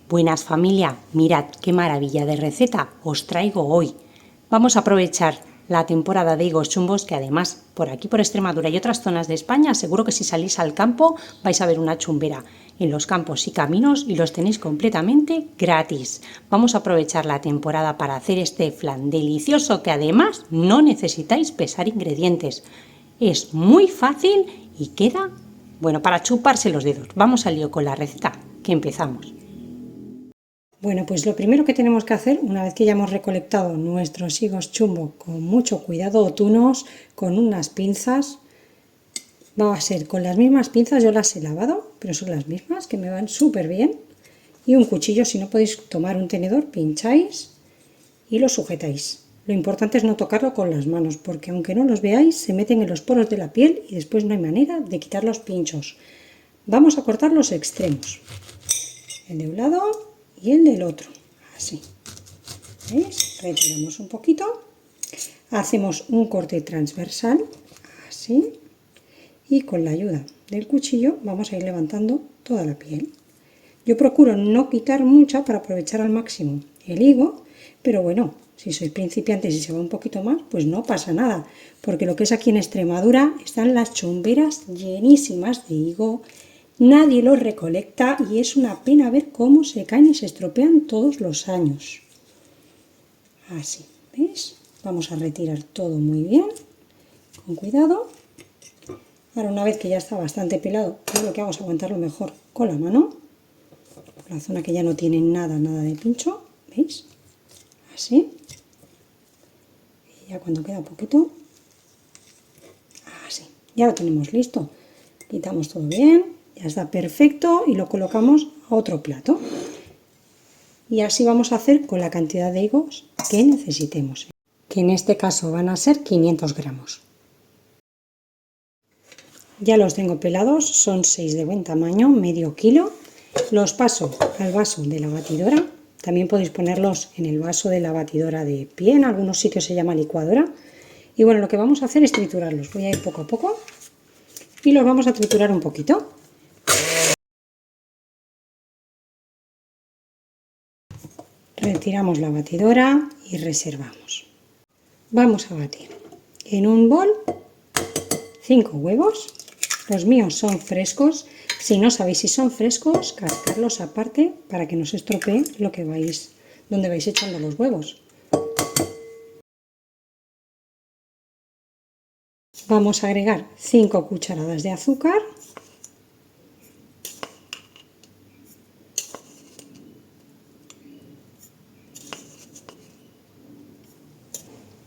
Buenas familia, mirad qué maravilla de receta os traigo hoy. Vamos a aprovechar la temporada de higos chumbos, que además por aquí por Extremadura y otras zonas de España seguro que si salís al campo vais a ver una chumbera en los campos y caminos y los tenéis completamente gratis. Vamos a aprovechar la temporada para hacer este flan delicioso, que además no necesitáis pesar ingredientes. Es muy fácil y queda, bueno, para chuparse los dedos. Vamos al lío con la receta, que empezamos. Bueno, pues lo primero que tenemos que hacer, una vez que ya hemos recolectado nuestros higos chumbo con mucho cuidado o tunos, con unas pinzas, va a ser con las mismas pinzas, yo las he lavado, pero son las mismas, que me van súper bien, y un cuchillo. Si no podéis tomar un tenedor, pincháis y lo sujetáis. Lo importante es no tocarlo con las manos, porque aunque no los veáis, se meten en los poros de la piel y después no hay manera de quitar los pinchos. Vamos a cortar los extremos, el de un lado y el del otro, así. ¿Veis? Retiramos un poquito, hacemos un corte transversal, así, y con la ayuda del cuchillo vamos a ir levantando toda la piel. Yo procuro no quitar mucha para aprovechar al máximo el higo, pero bueno, si sois principiantes y se va un poquito más, pues no pasa nada, porque lo que es aquí en Extremadura están las chumberas llenísimas de higo. Nadie los recolecta y es una pena ver cómo se caen y se estropean todos los años. Así, ¿veis? Vamos a retirar todo muy bien, con cuidado. Ahora, una vez que ya está bastante pelado, lo que hago es aguantarlo mejor con la mano, por la zona que ya no tiene nada de pincho, ¿veis? Así. Y ya cuando queda poquito, así. Ya lo tenemos listo. Quitamos todo bien. Ya está perfecto y lo colocamos a otro plato. Y así vamos a hacer con la cantidad de higos que necesitemos, que en este caso van a ser 500 gramos. Ya los tengo pelados, son 6 de buen tamaño, medio kilo. Los paso al vaso de la batidora. También podéis ponerlos en el vaso de la batidora de pie, en algunos sitios se llama licuadora. Y bueno, lo que vamos a hacer es triturarlos. Voy a ir poco a poco y los vamos a triturar un poquito. Retiramos la batidora y reservamos. Vamos a batir en un bol 5 huevos. Los míos son frescos. Si no sabéis si son frescos, cascarlos aparte para que no se estropee donde vais echando los huevos. Vamos a agregar 5 cucharadas de azúcar.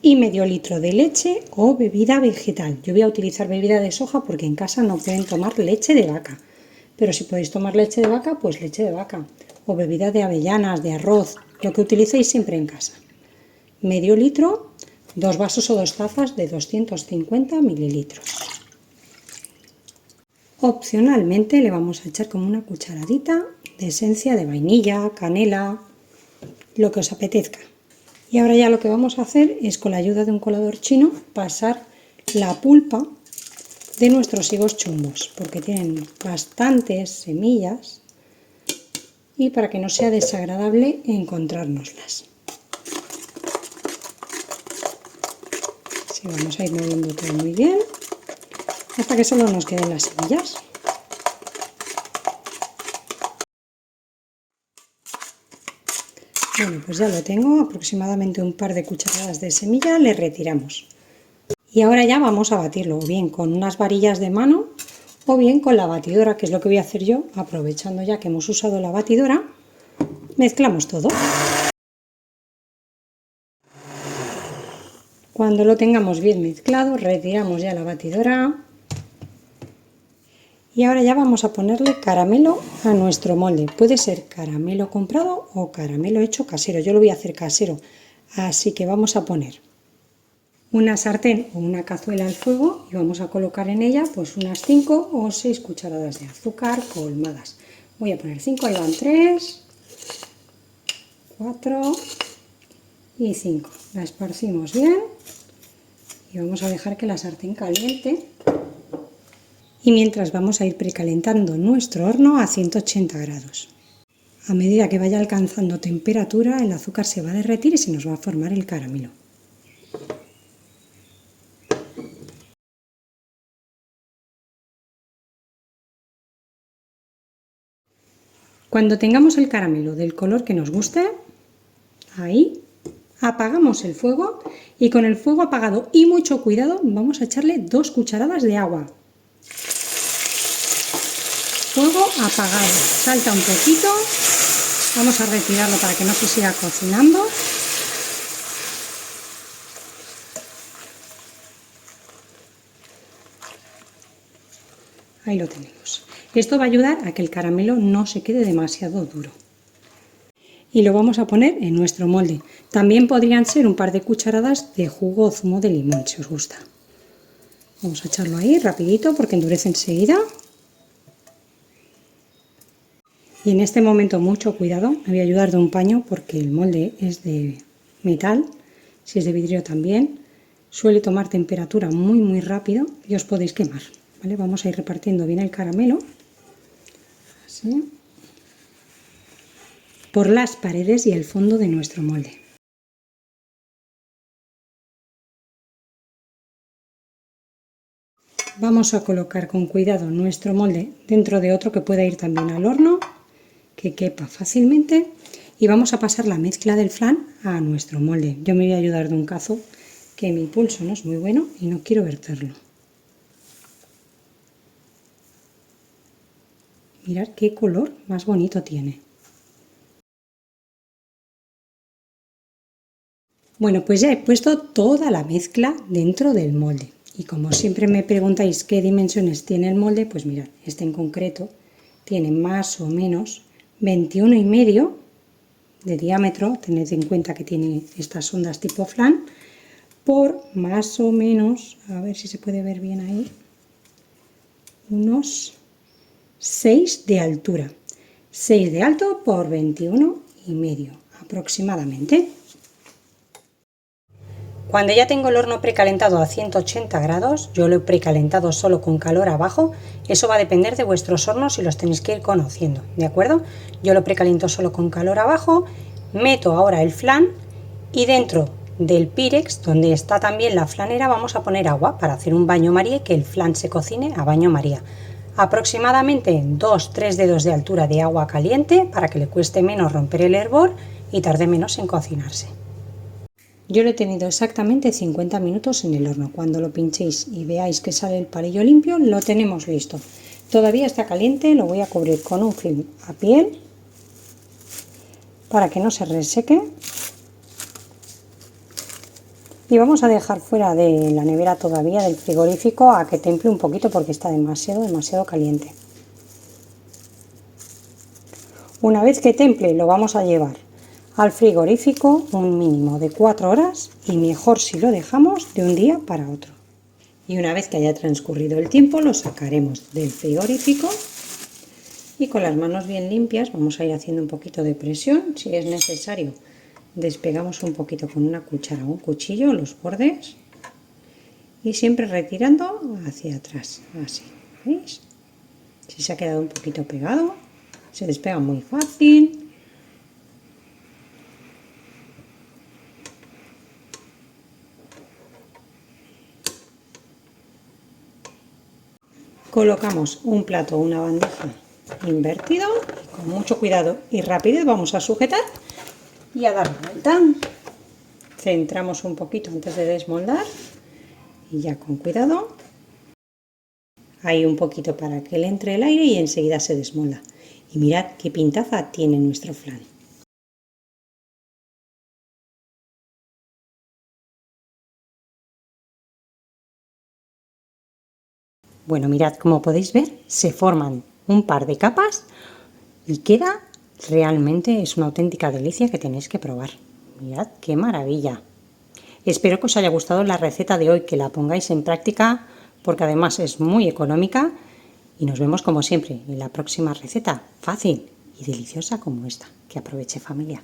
Y medio litro de leche o bebida vegetal. Yo voy a utilizar bebida de soja porque en casa no pueden tomar leche de vaca. Pero si podéis tomar leche de vaca, pues leche de vaca. O bebida de avellanas, de arroz, lo que utilicéis siempre en casa. Medio litro, 2 vasos o 2 tazas de 250 mililitros. Opcionalmente le vamos a echar como una cucharadita de esencia de vainilla, canela, lo que os apetezca. Y ahora ya lo que vamos a hacer es, con la ayuda de un colador chino, pasar la pulpa de nuestros higos chumbos, porque tienen bastantes semillas y para que no sea desagradable encontrárnoslas. Así vamos a ir moviendo todo muy bien hasta que solo nos queden las semillas. Bueno, pues ya lo tengo, aproximadamente un par de cucharadas de semilla le retiramos. Y ahora ya vamos a batirlo, o bien con unas varillas de mano o bien con la batidora, que es lo que voy a hacer yo, aprovechando ya que hemos usado la batidora. Mezclamos todo. Cuando lo tengamos bien mezclado, retiramos ya la batidora. Y ahora ya vamos a ponerle caramelo a nuestro molde. Puede ser caramelo comprado o caramelo hecho casero. Yo lo voy a hacer casero, así que vamos a poner una sartén o una cazuela al fuego y vamos a colocar en ella pues unas 5 o 6 cucharadas de azúcar colmadas. Voy a poner 5, ahí van 3, 4 y 5. La esparcimos bien y vamos a dejar que la sartén caliente. Y mientras vamos a ir precalentando nuestro horno a 180 grados. A medida que vaya alcanzando temperatura, el azúcar se va a derretir y se nos va a formar el caramelo. Cuando tengamos el caramelo del color que nos guste, ahí apagamos el fuego y con el fuego apagado y mucho cuidado vamos a echarle 2 cucharadas de agua. Fuego apagado, salta un poquito, vamos a retirarlo para que no se siga cocinando. Ahí lo tenemos. Esto va a ayudar a que el caramelo no se quede demasiado duro. Y lo vamos a poner en nuestro molde. También podrían ser un par de cucharadas de jugo o zumo de limón, si os gusta. Vamos a echarlo ahí rapidito porque endurece enseguida. Y en este momento mucho cuidado, me voy a ayudar de un paño porque el molde es de metal, si es de vidrio también. Suele tomar temperatura muy rápido y os podéis quemar. ¿Vale? Vamos a ir repartiendo bien el caramelo. Así. Por las paredes y el fondo de nuestro molde. Vamos a colocar con cuidado nuestro molde dentro de otro que pueda ir también al horno, que quepa fácilmente, y vamos a pasar la mezcla del flan a nuestro molde. Yo me voy a ayudar de un cazo que mi pulso no es muy bueno y no quiero verterlo. Mirad qué color más bonito tiene. Bueno, pues ya he puesto toda la mezcla dentro del molde. Y como siempre me preguntáis qué dimensiones tiene el molde, pues mirad, este en concreto tiene más o menos 21,5 de diámetro. Tened en cuenta que tiene estas ondas tipo flan, por más o menos, a ver si se puede ver bien ahí, unos 6 de altura. 6 de alto por 21,5 aproximadamente. Cuando ya tengo el horno precalentado a 180 grados, yo lo he precalentado solo con calor abajo, eso va a depender de vuestros hornos y los tenéis que ir conociendo, ¿de acuerdo? Yo lo precaliento solo con calor abajo, meto ahora el flan y dentro del Pirex, donde está también la flanera, vamos a poner agua para hacer un baño María y que el flan se cocine a baño María. Aproximadamente 2-3 dedos de altura de agua caliente para que le cueste menos romper el hervor y tarde menos en cocinarse. Yo lo he tenido exactamente 50 minutos en el horno. Cuando lo pinchéis y veáis que sale el palillo limpio, lo tenemos listo. Todavía está caliente, lo voy a cubrir con un film a piel para que no se reseque. Y vamos a dejar fuera de la nevera todavía, del frigorífico, a que temple un poquito porque está demasiado caliente. Una vez que temple, lo vamos a llevar al frigorífico un mínimo de 4 horas y mejor si lo dejamos de un día para otro. Y una vez que haya transcurrido el tiempo lo sacaremos del frigorífico y con las manos bien limpias vamos a ir haciendo un poquito de presión. Si es necesario, despegamos un poquito con una cuchara o un cuchillo los bordes y siempre retirando hacia atrás, así, ¿veis? Si se ha quedado un poquito pegado, se despega muy fácil. Colocamos un plato o una bandeja invertido y con mucho cuidado y rapidez vamos a sujetar y a dar vuelta. Centramos un poquito antes de desmoldar y ya con cuidado. Ahí un poquito para que le entre el aire y enseguida se desmolda. Y mirad qué pintaza tiene nuestro flan. Bueno, mirad, como podéis ver, se forman un par de capas y queda realmente, es una auténtica delicia que tenéis que probar. Mirad qué maravilla. Espero que os haya gustado la receta de hoy, que la pongáis en práctica porque además es muy económica y nos vemos como siempre en la próxima receta fácil y deliciosa como esta. Que aproveche, familia.